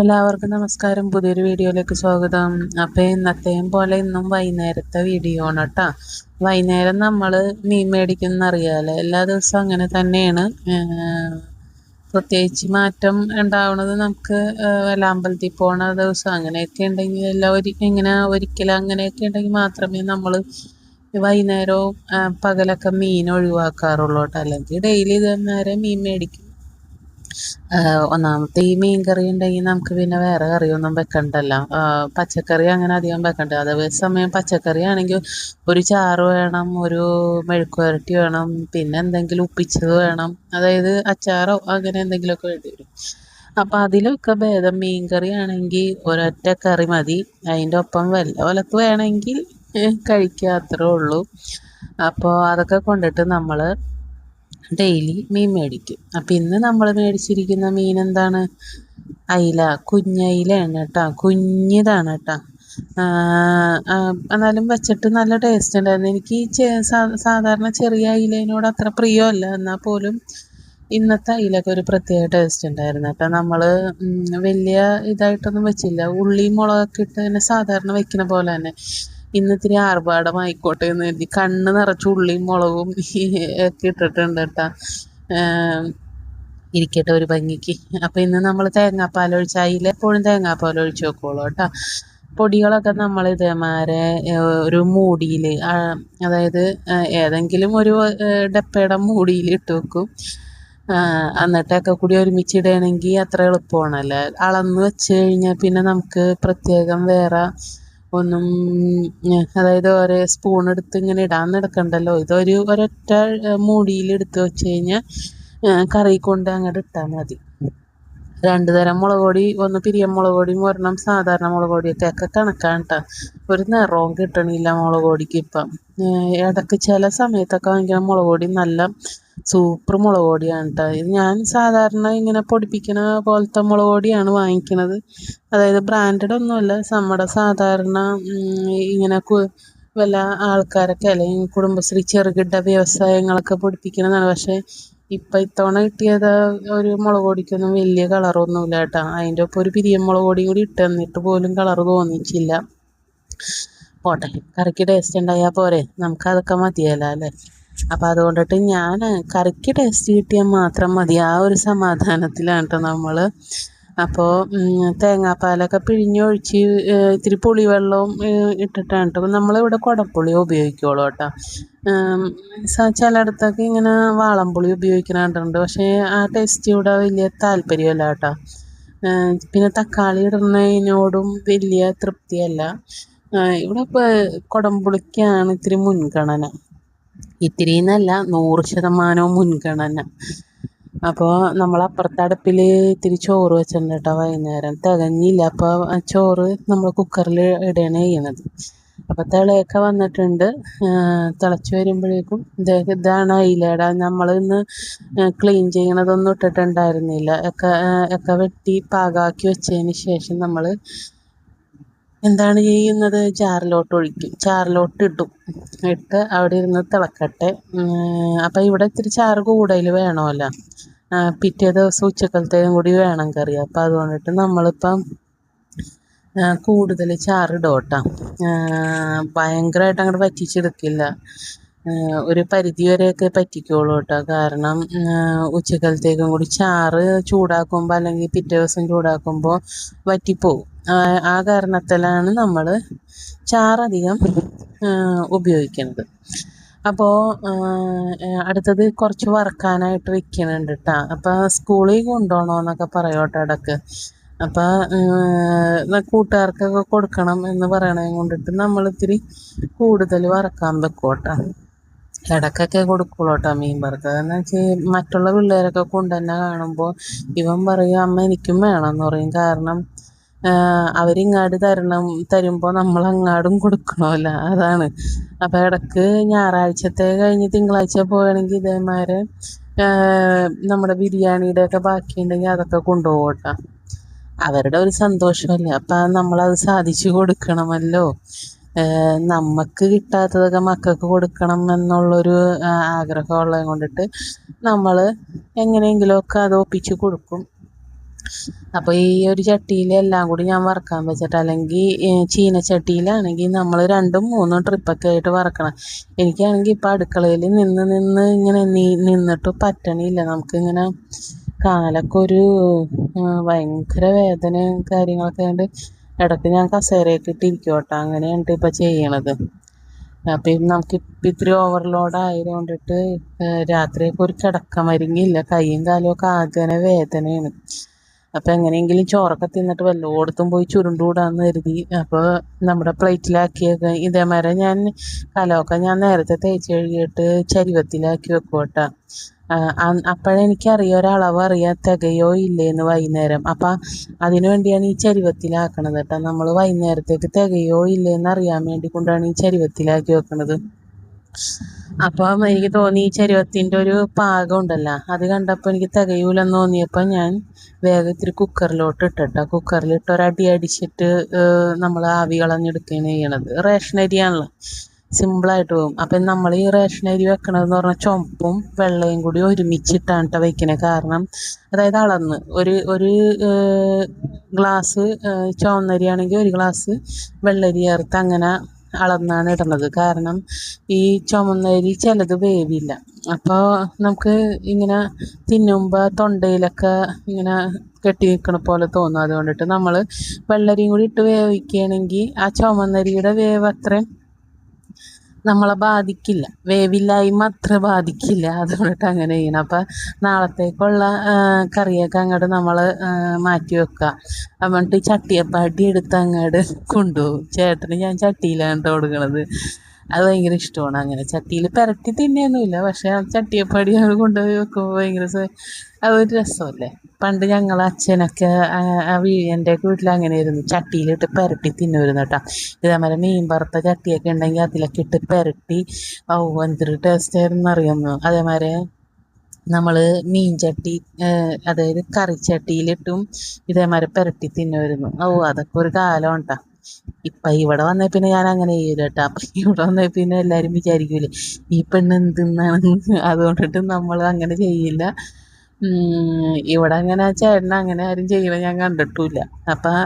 എല്ലാവർക്കും നമസ്കാരം. പുതിയൊരു വീഡിയോയിലേക്ക് സ്വാഗതം. അപ്പോൾ ഇന്നത്തെയും പോലെ ഇന്നും വൈകുന്നേരത്തെ വീഡിയോ ആണ് കേട്ടോ. വൈകുന്നേരം നമ്മൾ മീൻ മേടിക്കുന്ന അറിയാമല്ലോ, എല്ലാ ദിവസവും അങ്ങനെ തന്നെയാണ്. പ്രത്യേകിച്ച് മാറ്റം ഉണ്ടാവുന്നത് നമുക്ക് വല്ല അമ്പലത്തിൽ പോണ ദിവസം അങ്ങനെയൊക്കെ ഉണ്ടെങ്കിൽ ഇങ്ങനെ ഒരിക്കലും അങ്ങനെയൊക്കെ ഉണ്ടെങ്കിൽ മാത്രമേ നമ്മൾ വൈകുന്നേരവും പകലൊക്കെ മീൻ ഒഴിവാക്കാറുള്ളൂ കേട്ടോ. അല്ലെങ്കിൽ ഡെയിലി ഇതേനേരം മീൻ മേടിക്കും. ഒന്നാമത്തെ ഈ മീൻ കറി ഉണ്ടെങ്കിൽ നമുക്ക് പിന്നെ വേറെ കറിയൊന്നും വെക്കണ്ടല്ലോ. പച്ചക്കറി അങ്ങനെ അധികം വെക്കണ്ട. അതേ സമയം പച്ചക്കറി ആണെങ്കിൽ ഒരു ചാറ് വേണം, ഒരു മെഴുക്ക് വരട്ടി വേണം, പിന്നെ എന്തെങ്കിലും ഉപ്പിച്ചത് വേണം, അതായത് അച്ചാറോ അങ്ങനെ എന്തെങ്കിലുമൊക്കെ വേണ്ടി വരും. അപ്പം അതിലൊക്കെ ഭേദം മീൻ കറി ആണെങ്കിൽ ഒരൊറ്റ കറി മതി. അതിൻ്റെ ഒപ്പം വല്ല ഒലക്ക് വേണമെങ്കിൽ കഴിക്കുക, അത്രേ ഉള്ളൂ. അപ്പോൾ അതൊക്കെ കൊണ്ടിട്ട് നമ്മൾ ഡെയിലി മീൻ മേടിക്കും. അപ്പം ഇന്ന് നമ്മൾ മേടിച്ചിരിക്കുന്ന മീൻ എന്താണ്? അയില, കുഞ്ഞയിലാണ് കേട്ടോ. കുഞ്ഞിതാണ് കേട്ടോ. എന്നാലും വെച്ചിട്ട് നല്ല ടേസ്റ്റ് ഉണ്ടായിരുന്നു. എനിക്ക് സാധാരണ ചെറിയ അയിലേനോട് അത്ര പ്രിയമല്ല, എന്നാൽ പോലും ഇന്നത്തെ അയിലൊക്കെ ഒരു പ്രത്യേക ടേസ്റ്റ് ഉണ്ടായിരുന്നു കേട്ടോ. നമ്മൾ വലിയ ഇതായിട്ടൊന്നും വെച്ചില്ല. ഉള്ളിയും മുളകൊക്കെ ഇട്ട് തന്നെ സാധാരണ വെക്കുന്ന പോലെ തന്നെ. ഇന്ന് ഇത്തിരി ആർഭാടമായിക്കോട്ടെ എന്ന് കരുതി കണ്ണ് നിറച്ച് ഉള്ളിയും മുളകും ഒക്കെ ഇട്ടിട്ടുണ്ട് കേട്ടോ. ഇരിക്കട്ടെ ഒരു ഭംഗിക്ക്. അപ്പം ഇന്ന് നമ്മൾ തേങ്ങാപ്പാൽ ഒഴിച്ച്, അതിലെപ്പോഴും തേങ്ങാപ്പാൽ ഒഴിച്ച് വെക്കുള്ളൂ കേട്ടോ. പൊടികളൊക്കെ നമ്മൾ ഇതേമാരെ ഒരു മൂടിയിൽ, അതായത് ഏതെങ്കിലും ഒരു ഡപ്പയുടെ മൂടിയിൽ ഇട്ട് വെക്കും. എന്നിട്ടൊക്കെ കൂടി ഒരുമിച്ചിടുകയാണെങ്കിൽ അത്ര എളുപ്പമാണല്ലോ. അളന്ന് വെച്ച് കഴിഞ്ഞാൽ പിന്നെ നമുക്ക് പ്രത്യേകം വേറെ ഒന്നും, അതായത് ഒരേ സ്പൂൺ എടുത്ത് ഇങ്ങനെ ഇടാൻ എടുക്കണ്ടല്ലോ. ഒരൊറ്റ മൂടിയിൽ എടുത്ത് വെച്ച് കഴിഞ്ഞാൽ കറി കൊണ്ട് അങ്ങോട്ട് ഇട്ടാൽ മതി. 2 തരം മുളക് പൊടി, ഒന്ന് പിരിയൻ മുളക് പൊടിയും ഒരെണ്ണം സാധാരണ മുളക് പൊടിയൊക്കെ കണക്കാണ് കേട്ടോ. ഒരു നിറവും കിട്ടണില്ല മുളക് പൊടിക്ക് ഇപ്പം. ഇടയ്ക്ക് ചില സമയത്തൊക്കെ വാങ്ങിക്കുന്ന മുളക് പൊടി നല്ല സൂപ്പർ മുളക് പൊടിയാണ് കേട്ടോ. ഇത് ഞാൻ സാധാരണ ഇങ്ങനെ പൊടിപ്പിക്കുന്ന പോലത്തെ മുളക് പൊടിയാണ് വാങ്ങിക്കുന്നത്. അതായത് ബ്രാൻഡഡ് ഒന്നുമല്ല, നമ്മുടെ സാധാരണ ഇങ്ങനെ വല്ല ആൾക്കാരൊക്കെ അല്ലെങ്കിൽ കുടുംബശ്രീ ചെറുകിട വ്യവസായങ്ങളൊക്കെ പൊടിപ്പിക്കുന്നതാണ്. പക്ഷേ ഇപ്പം ഇത്തവണ കിട്ടിയത് ഒരു മുളക് പൊടിക്കൊന്നും വലിയ കളറൊന്നുമില്ല കേട്ടോ. അതിൻ്റെ ഒപ്പം ഒരു പിരിയൻ മുളക് പൊടിയും കൂടി ഇട്ടെന്നിട്ട് പോലും കളർ തോന്നിച്ചില്ല. പോട്ടെ, കറിക്ക് ടേസ്റ്റ് ഉണ്ടായാൽ പോരെ, നമുക്കതൊക്കെ മതിയല്ലോ അല്ലേ. അപ്പം അതുകൊണ്ടിട്ട് ഞാൻ കറിക്ക് ടേസ്റ്റ് കിട്ടിയാൽ മാത്രം മതി, ആ ഒരു സമാധാനത്തിലാണ് കേട്ടോ നമ്മൾ. അപ്പോൾ തേങ്ങാപ്പാലൊക്കെ പിഴിഞ്ഞൊഴിച്ച് ഇത്തിരി പുളിവെള്ളവും ഇട്ടിട്ടാണ് കേട്ടോ. നമ്മളിവിടെ കുടംപുളി ഉപയോഗിക്കുള്ളൂ കേട്ടോ. ചിലയിടത്തൊക്കെ ഇങ്ങനെ വാളംപുളി ഉപയോഗിക്കുന്നുണ്ട്, പക്ഷേ ആ ടേസ്റ്റ് ഇവിടെ വലിയ താല്പര്യമല്ല കേട്ടോ. പിന്നെ തക്കാളി ഇടുന്നതിനോടും വലിയ തൃപ്തിയല്ല. ഇവിടെ ഇപ്പോൾ കുടംപുളിക്കാണ് ഇത്തിരി മുൻഗണന. ഇത്തിരി എന്നല്ല, 100% മുൻഗണന. അപ്പോൾ നമ്മൾ അപ്പുറത്തെ അടുപ്പിൽ ഇത്തിരി ചോറ് വെച്ചിട്ടുണ്ട് കേട്ടോ. വൈകുന്നേരം തികഞ്ഞില്ല, അപ്പോൾ ചോറ് നമ്മൾ കുക്കറിൽ ഇടുകയാണ് ചെയ്യുന്നത്. അപ്പോൾ തിളയൊക്കെ വന്നിട്ടുണ്ട്. തിളച്ച് വരുമ്പോഴേക്കും ഇതാണ് അയിലയുടെ. നമ്മളിന്ന് ക്ലീൻ ചെയ്യണതൊന്നും ഇട്ടിട്ടുണ്ടായിരുന്നില്ല. ഒക്കെ വെട്ടി പാകമാക്കി വെച്ചതിന് ശേഷം നമ്മൾ എന്താണ് ചെയ്യുന്നത്? ചാറിലോട്ട് ഇട്ട് അവിടെ ഇരുന്ന് തിളക്കട്ടെ. അപ്പം ഇവിടെ ഇത്തിരി ചാറ് കൂടുതൽ വേണമല്ലോ. പിറ്റേ ദിവസം ഉച്ചക്കലത്തേക്കും കൂടി വേണം കറി. അപ്പം അതുകൊണ്ടിട്ട് നമ്മളിപ്പം കൂടുതൽ ചാറിടും കേട്ടോ. ഭയങ്കരമായിട്ട് അങ്ങോട്ട് വറ്റിച്ചെടുക്കില്ല, ഒരു പരിധി വരെയൊക്കെ പറ്റിക്കുള്ളൂ കേട്ടോ. കാരണം ഉച്ചക്കലത്തേക്കും കൂടി ചാറ് ചൂടാക്കുമ്പോൾ അല്ലെങ്കിൽ പിറ്റേ ദിവസം ചൂടാക്കുമ്പോൾ വറ്റിപ്പോവും. ആ കാരണത്തിലാണ് നമ്മൾ ചാറധികം ഉപയോഗിക്കുന്നത്. അപ്പോൾ അടുത്തത് കുറച്ച് വറക്കാനായിട്ട് വെക്കുന്നുണ്ട് കേട്ടോ. അപ്പോൾ സ്കൂളിൽ കൊണ്ടുപോകണമെന്നൊക്കെ പറയോട്ടോ ഇടയ്ക്ക്. അപ്പോൾ കൂട്ടുകാർക്കൊക്കെ കൊടുക്കണം എന്ന് പറയണത് കൊണ്ടിട്ട് നമ്മളിത്തിരി കൂടുതൽ വറക്കാൻ വെക്കും കേട്ടോ. ഇടയ്ക്കൊക്കെ കൊടുക്കുള്ളൂ കേട്ടോ മീൻ വറുത്തത്. എന്ന് വെച്ചാൽ മറ്റുള്ള പിള്ളേരൊക്കെ കൊണ്ടുതന്നെ കാണുമ്പോൾ ഇവൻ പറയും, അമ്മ എനിക്കും വേണമെന്ന് പറയും. കാരണം അവരിങ്ങാട് തരുമ്പോൾ നമ്മൾ അങ്ങാടും കൊടുക്കണമല്ലോ, അതാണ്. അപ്പോൾ ഇടയ്ക്ക് ഞായറാഴ്ചത്തെ കഴിഞ്ഞ് തിങ്കളാഴ്ച പോവുകയാണെങ്കിൽ ഇതേമാതിരി നമ്മുടെ ബിരിയാണിയുടെ ഒക്കെ ബാക്കിയുണ്ടെങ്കിൽ അതൊക്കെ കൊണ്ടുപോകും കേട്ടോ. അവരുടെ ഒരു സന്തോഷമല്ലേ, അപ്പം നമ്മളത് സാധിച്ചു കൊടുക്കണമല്ലോ. നമുക്ക് കിട്ടാത്തതൊക്കെ മക്കൾക്ക് കൊടുക്കണം എന്നുള്ളൊരു ആഗ്രഹമുള്ളത് കൊണ്ടിട്ട് നമ്മൾ എങ്ങനെയെങ്കിലുമൊക്കെ അത് ഒപ്പിച്ച് കൊടുക്കും. അപ്പോൾ ഈ ഒരു ചട്ടിയിൽ എല്ലാം കൂടി ഞാൻ വറക്കാൻ വെച്ചിട്ട്, അല്ലെങ്കിൽ ചീനച്ചട്ടിയിലാണെങ്കിൽ നമ്മൾ 2-3 ട്രിപ്പൊക്കെ ആയിട്ട് വറക്കണം. എനിക്കാണെങ്കിൽ ഇപ്പോൾ അടുക്കളയിൽ നിന്ന് ഇങ്ങനെ നിന്നിട്ട് പറ്റണില്ല. നമുക്കിങ്ങനെ കാലൊക്കെ ഒരു ഭയങ്കര വേദനയും കാര്യങ്ങളൊക്കെ ആയതുകൊണ്ട് ഇടയ്ക്ക് ഞാൻ കസേരയൊക്കെ ഇട്ടിരിക്കും കേട്ടോ. അങ്ങനെയാണ് ഇപ്പോൾ ചെയ്യണത്. അപ്പം നമുക്കിപ്പോൾ ഇത്തിരി ഓവർലോഡ് ആയതുകൊണ്ടിട്ട് രാത്രിയൊക്കെ ഒരു കിടക്കം വരിങ്ങില്ല. കൈയും കാലും ഒക്കെ ആകെ വേദനയാണ്. അപ്പം എങ്ങനെയെങ്കിലും ചോറൊക്കെ തിന്നിട്ട് വല്ലയിടത്തും പോയി ചുരുണ്ടുകൂടാന്ന് കരുതി. അപ്പോൾ നമ്മുടെ പ്ലേറ്റിലാക്കിയൊക്കെ ഇതേമാതിരി ഞാൻ കലമൊക്കെ ഞാൻ നേരത്തെ തേച്ച് കഴുകിയിട്ട് ചരുവത്തിലാക്കി വെക്കും കേട്ടോ. അപ്പോഴെനിക്കറിയാം ഒരളവ് അറിയാം തികയോ ഇല്ലേന്ന് വൈകുന്നേരം. അപ്പം അതിനു വേണ്ടിയാണ് ഈ ചരുവത്തിലാക്കണത് കേട്ടോ. നമ്മൾ വൈകുന്നേരത്തേക്ക് തികയോ ഇല്ലേന്ന് അറിയാൻ വേണ്ടി കൊണ്ടാണ് ഈ ചരുവത്തിലാക്കി വെക്കണത്. അപ്പം എനിക്ക് തോന്നി ഈ ചരുവത്തിൻ്റെ ഒരു പാകം ഉണ്ടല്ലോ, അത് കണ്ടപ്പോൾ എനിക്ക് തികയൂലെന്ന് തോന്നിയപ്പോൾ ഞാൻ വേഗം ഇത്തിരി കുക്കറിലോട്ട് ഇട്ടിട്ടോ. കുക്കറിലിട്ട് ഒരടി അടിച്ചിട്ട് നമ്മൾ ആവി കളഞ്ഞെടുക്കുകയാണ് ചെയ്യണത്. റേഷനരിയാണല്ലോ, സിമ്പിളായിട്ട് പോകും. അപ്പം നമ്മൾ ഈ റേഷനരി വെക്കണതെന്ന് പറഞ്ഞാൽ ചുമപ്പും വെള്ളയും കൂടി ഒരുമിച്ചിട്ടാണ് കേട്ടോ വെക്കണത്. കാരണം അതായത് അളന്ന് ഒരു ഗ്ലാസ് ചുവന്നരിയാണെങ്കിൽ 1 ഗ്ലാസ് വെള്ളരി ചേർത്ത് അങ്ങനെ അളന്നാണ് ഇടുന്നത്. കാരണം ഈ ചുമന്നരി ചിലത് വേവില്ല. അപ്പോൾ നമുക്ക് ഇങ്ങനെ തിന്നുമ്പോൾ തൊണ്ടയിലൊക്കെ ഇങ്ങനെ കെട്ടി നിൽക്കണ പോലെ തോന്നും. അതുകൊണ്ടിട്ട് നമ്മൾ വെള്ളരിയും കൂടി ഇട്ട് വേവിക്കുകയാണെങ്കിൽ ആ ചുമന്നരിയുടെ വേവ് അത്രയും നമ്മളെ ബാധിക്കില്ല, വേവില്ലായ്മ അത്ര ബാധിക്കില്ല. അതുകൊണ്ടിട്ട് അങ്ങനെ ചെയ്യണം. അപ്പം നാളത്തേക്കുള്ള കറിയൊക്കെ അങ്ങോട്ട് നമ്മൾ മാറ്റി വെക്കുക. എന്നിട്ട് ചട്ടിയപ്പാട്ടി എടുത്ത് അങ്ങോട്ട് കൊണ്ടുപോകും. ചേട്ടന് ഞാൻ ചട്ടിയിലാണ് കൊടുക്കണത്. അത് ഭയങ്കര ഇഷ്ടമാണ്. അങ്ങനെ ചട്ടിയിൽ പുരട്ടി തിന്നെയൊന്നുമില്ല, പക്ഷേ ചട്ടിയപ്പാടി ഞങ്ങൾ കൊണ്ടുപോയി വെക്കുമ്പോൾ ഭയങ്കര അതൊരു രസമല്ലേ. പണ്ട് ഞങ്ങൾ അച്ഛനൊക്കെ എൻ്റെയൊക്കെ വീട്ടിൽ അങ്ങനെയായിരുന്നു, ചട്ടിയിലിട്ട് പുരട്ടി തിന്നുമായിരുന്നു കേട്ടോ. ഇതേപോലെ മീൻ വറുത്ത ചട്ടിയൊക്കെ ഉണ്ടെങ്കിൽ അതിലൊക്കെ ഇട്ട് പുരട്ടി എന്തൊരു ടേസ്റ്റായിരുന്നു അറിയാമോ. അതേമാതിരി നമ്മൾ മീൻ ചട്ടി, അതായത് കറിച്ചട്ടിയിലിട്ടും ഇതേമാതിരി പുരട്ടി തിന്നുമായിരുന്നു. അതൊക്കെ ഒരു കാലം കേട്ടോ. ഇപ്പം ഇവിടെ വന്നേ പിന്നെ ഞാൻ അങ്ങനെ ചെയ്യൂല കേട്ടോ. അപ്പം ഇവിടെ വന്നേ പിന്നെ എല്ലാവരും വിചാരിക്കൂലേ ഈ പെണ്ണ് എന്തെന്നാണ്. അതുകൊണ്ടിട്ട് നമ്മൾ അങ്ങനെ ചെയ്യില്ല. ഇവിടെ അങ്ങനെ ചേട്ടൻ അങ്ങനെ ആരും ചെയ്യണത് ഞാൻ കണ്ടിട്ടുമില്ല. അപ്പം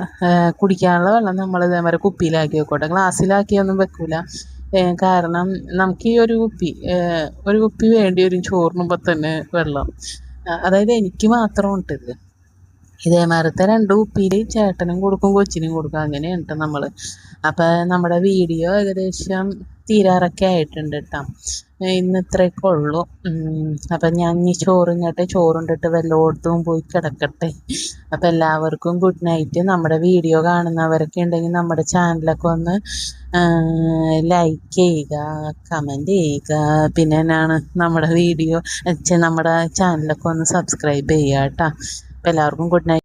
കുടിക്കാനുള്ള വെള്ളം നമ്മൾ ഇതേമാതിരി കുപ്പിയിലാക്കി വെക്കോട്ടെ, ഗ്ലാസ്സിലാക്കിയൊന്നും വെക്കൂല. കാരണം നമുക്ക് ഈ ഒരു കുപ്പി വേണ്ടി വരും ചോറിനുമ്പോൾ തന്നെ വെള്ളം. അതായത് എനിക്ക് മാത്രം ഇത് ഇതേമാതിരത്തെ 2 കുപ്പിയിൽ ചേട്ടനും കൊടുക്കും കൊച്ചിനും കൊടുക്കും. അങ്ങനെയാണ് കേട്ടോ നമ്മൾ. അപ്പം നമ്മുടെ വീഡിയോ ഏകദേശം തീരാറൊക്കെ ആയിട്ടുണ്ട് കേട്ടോ. ഇന്ന് ഇത്രയൊക്കെ ഉള്ളൂ. അപ്പം ഞാൻ ഈ ചോറുണ്ടിട്ട് വല്ലയിടത്തും പോയി കിടക്കട്ടെ. അപ്പം എല്ലാവർക്കും ഗുഡ് നൈറ്റ്. നമ്മുടെ വീഡിയോ കാണുന്നവരൊക്കെ ഉണ്ടെങ്കിൽ നമ്മുടെ ചാനലൊക്കെ ഒന്ന് ലൈക്ക് ചെയ്യുക, കമൻറ്റ് ചെയ്യുക. പിന്നെ എന്നാണ് നമ്മുടെ ചാനലൊക്കെ ഒന്ന് സബ്സ്ക്രൈബ് ചെയ്യുക കേട്ടോ. അപ്പം എല്ലാവർക്കും ഗുഡ് നൈറ്റ്.